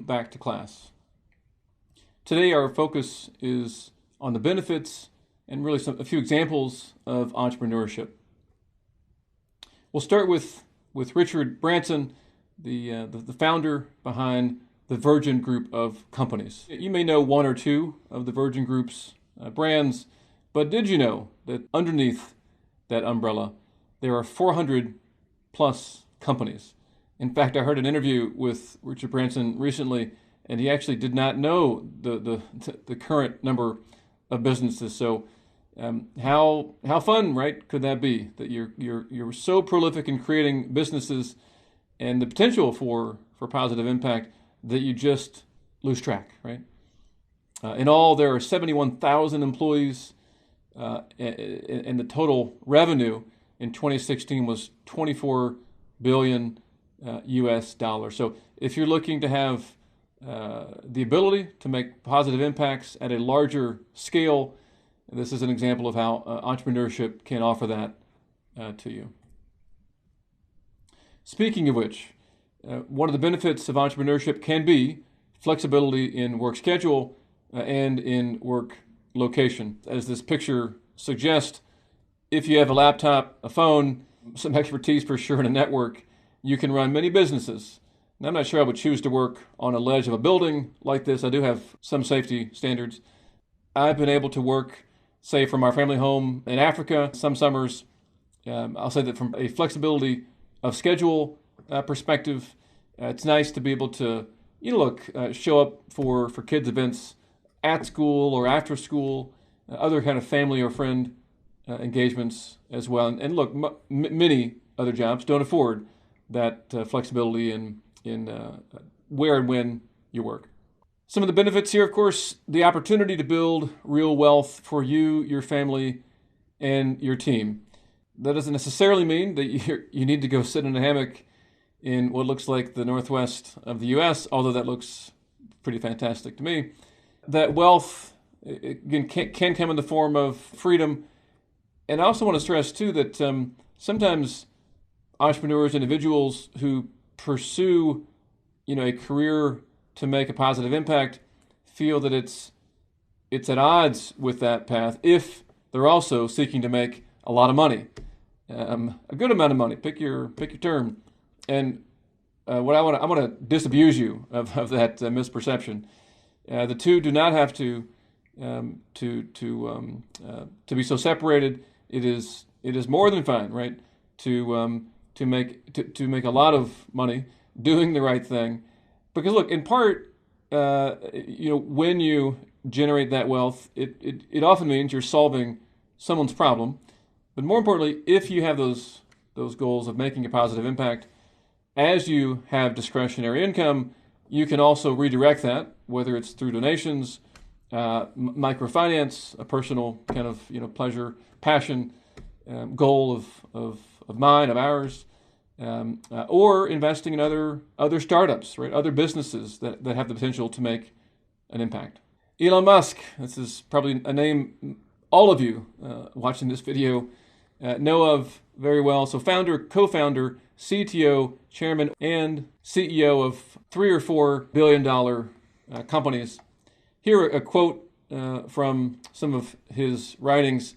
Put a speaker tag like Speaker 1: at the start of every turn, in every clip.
Speaker 1: welcome back to class. Today our focus is on the benefits and really a few examples of entrepreneurship. We'll start with Richard Branson, the founder behind the Virgin Group of companies. You may know one or two of the Virgin Group's brands, but did you know that underneath that umbrella there are 400 plus companies? In fact, I heard an interview with Richard Branson recently, and he actually did not know the current number of businesses. So, how fun, right? Could that be? That you're so prolific in creating businesses and the potential for positive impact that you just lose track, right? In all, there are 71,000 employees, and the total revenue in 2016 was $24 billion US dollars. So if you're looking to have the ability to make positive impacts at a larger scale, this is an example of how entrepreneurship can offer that to you. Speaking of which, one of the benefits of entrepreneurship can be flexibility in work schedule and in work location. As this picture suggests, if you have a laptop, a phone, some expertise for sure, and a network, you can run many businesses. Now, I'm not sure I would choose to work on a ledge of a building like this. I do have some safety standards. I've been able to work, say, from our family home in Africa some summers. I'll say that from a flexibility of schedule perspective, it's nice to be able to, show up for kids' events at school or after school, other kind of family or friend engagements as well. And look, many other jobs don't afford that flexibility in where and when you work. Some of the benefits here, of course, the opportunity to build real wealth for you, your family, and your team. That doesn't necessarily mean that you need to go sit in a hammock in what looks like the northwest of the U.S., although that looks pretty fantastic to me. That wealth, again, can come in the form of freedom. And I also want to stress, too, that sometimes entrepreneurs, individuals who pursue, a career to make a positive impact feel that it's at odds with that path if they're also seeking to make a lot of money, a good amount of money. Pick your term. And I want to disabuse you of that misperception. The two do not have to be so separated. It is more than fine, right? To make a lot of money doing the right thing, because look, in part, when you generate that wealth, it often means you're solving someone's problem. But more importantly, if you have those goals of making a positive impact, as you have discretionary income, you can also redirect that, whether it's through donations, microfinance, a personal kind of pleasure, passion, goal of mine, of ours, or investing in other startups, right? Other businesses that have the potential to make an impact. Elon Musk, this is probably a name all of you watching this video know of very well. So founder, co-founder, CTO, chairman, and CEO of 3 or 4 billion-dollar companies. Here a quote from some of his writings,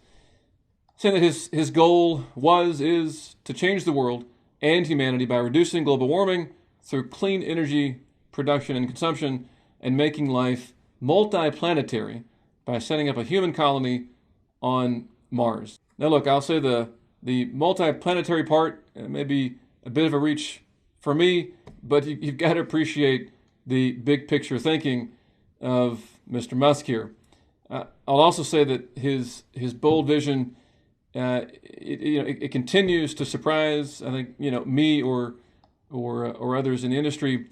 Speaker 1: saying that his goal is to change the world and humanity by reducing global warming through clean energy production and consumption, and making life multi-planetary by setting up a human colony on Mars. Now look, I'll say the multi-planetary part may be a bit of a reach for me, but you've got to appreciate the big picture thinking of Mr. Musk here. I'll also say that his bold vision, it continues to surprise, I think, me or others in the industry.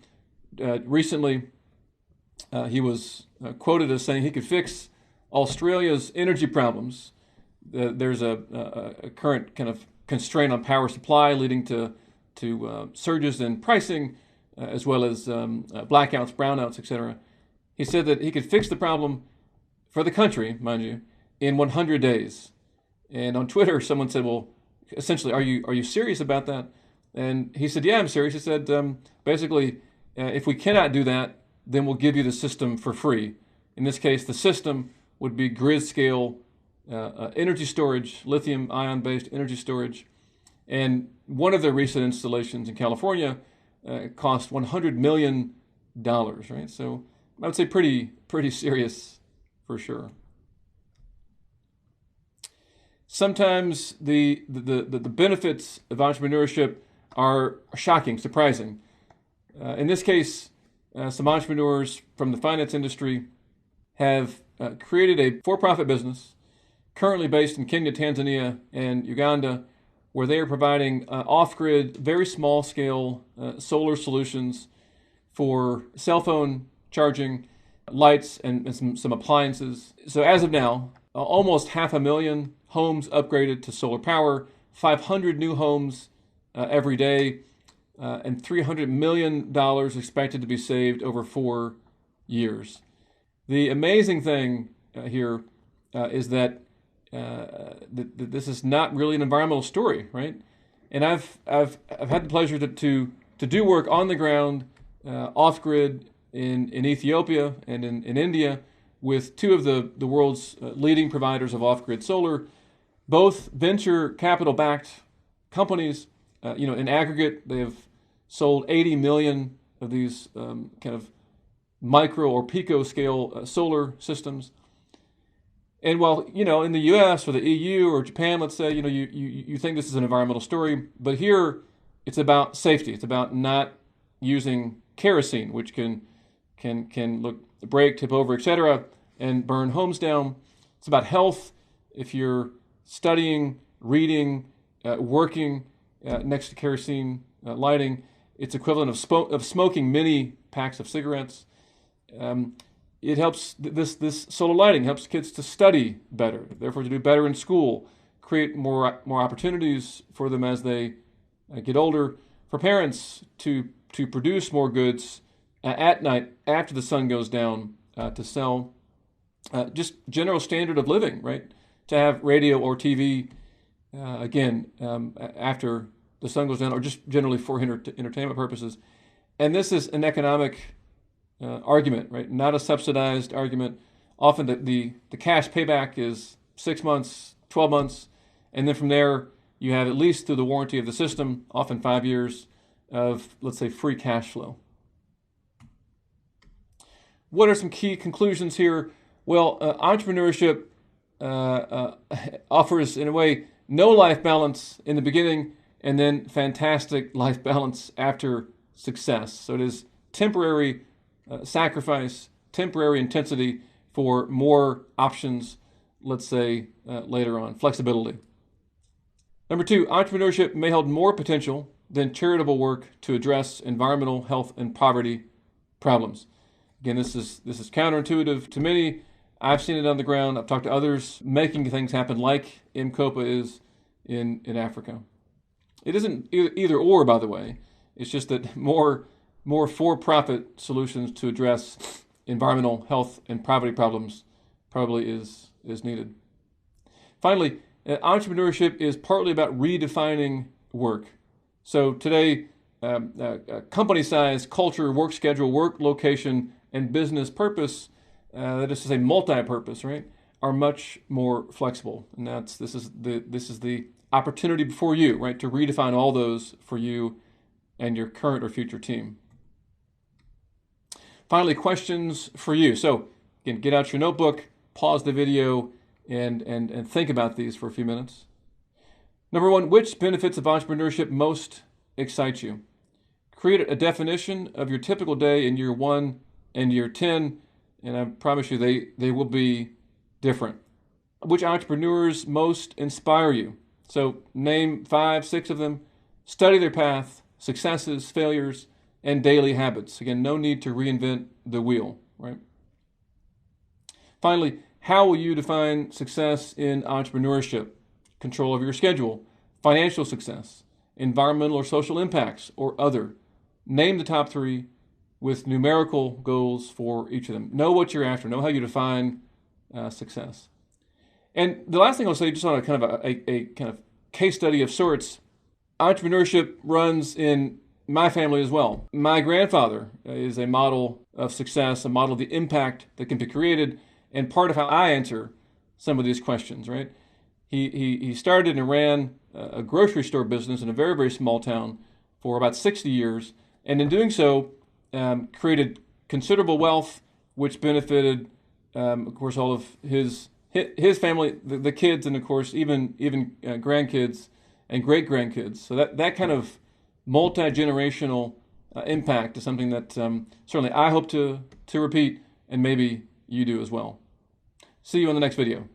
Speaker 1: Recently, he was quoted as saying he could fix Australia's energy problems. There's a current kind of constraint on power supply leading to surges in pricing, as well as blackouts, brownouts, etc. He said that he could fix the problem for the country, mind you, in 100 days. And on Twitter, someone said, well, essentially, are you serious about that? And he said, yeah, I'm serious. He said, basically, if we cannot do that, then we'll give you the system for free. In this case, the system would be grid-scale energy storage, lithium-ion-based energy storage. And one of their recent installations in California cost $100 million, right? So I would say pretty serious for sure. Sometimes the benefits of entrepreneurship are shocking, surprising. In this case, some entrepreneurs from the finance industry have created a for-profit business currently based in Kenya, Tanzania, and Uganda, where they are providing off-grid, very small-scale solar solutions for cell phone charging, lights, and some appliances. So as of now, almost 500,000 homes upgraded to solar power, 500 new homes every day, and $300 million expected to be saved over 4 years. The amazing thing here is that this is not really an environmental story, right? And I've had the pleasure to do work on the ground, off grid in Ethiopia and in India with two of the world's leading providers of off grid solar, both venture capital backed companies. In aggregate, they have sold 80 million of these kind of micro or pico scale solar systems. And while, in the US or the EU or Japan, let's say, you think this is an environmental story, but here it's about safety. It's about not using kerosene, which can break, tip over, etc., and burn homes down. It's about health. If you're studying, reading, working next to kerosene lighting, it's equivalent of smoking many packs of cigarettes. It helps, this solar lighting helps kids to study better, therefore to do better in school, create more opportunities for them as they get older, for parents to produce more goods at night after the sun goes down to sell. Just general standard of living, right? To have radio or TV, after the sun goes down, or just generally for entertainment purposes. And this is an economic argument, right? Not a subsidized argument. Often the cash payback is 6 months, 12 months, and then from there you have, at least through the warranty of the system, often 5 years of, let's say, free cash flow. What are some key conclusions here? Well, entrepreneurship offers, in a way, no life balance in the beginning and then fantastic life balance after success. So it is temporary sacrifice, temporary intensity for more options, let's say, later on. Flexibility. Number 2, entrepreneurship may hold more potential than charitable work to address environmental, health, and poverty problems. Again, this is counterintuitive to many. I've seen it on the ground. I've talked to others making things happen like MCOPA is in Africa. It isn't either or, by the way. It's just that more for-profit solutions to address environmental, health, and poverty problems probably is needed. Finally, entrepreneurship is partly about redefining work. So today, company size, culture, work schedule, work location, and business purpose, that is to say multi-purpose, right, are much more flexible. And this is the opportunity before you, right, to redefine all those for you and your current or future team. Finally, questions for you. So again, get out your notebook, pause the video, and think about these for a few minutes. Number 1, which benefits of entrepreneurship most excite you? Create a definition of your typical day in year 1 and year 10, and I promise you they will be different. Which entrepreneurs most inspire you? So name 5, 6 of them. Study their path, successes, failures, and daily habits. Again, no need to reinvent the wheel, right? Finally, how will you define success in entrepreneurship? Control of your schedule, financial success, environmental or social impacts, or other. Name the top 3 with numerical goals for each of them. Know what you're after. Know how you define success. And the last thing I'll say, just on a kind of a case study of sorts, entrepreneurship runs in my family as well. My grandfather is a model of success, a model of the impact that can be created, and part of how I answer some of these questions, right? He started and ran a grocery store business in a very, very small town for about 60 years, and in doing so, created considerable wealth, which benefited, of course, all of his family, the kids, and of course, even grandkids and great-grandkids. So that kind of multi-generational impact is something that certainly I hope to repeat, and maybe you do as well. See you in the next video.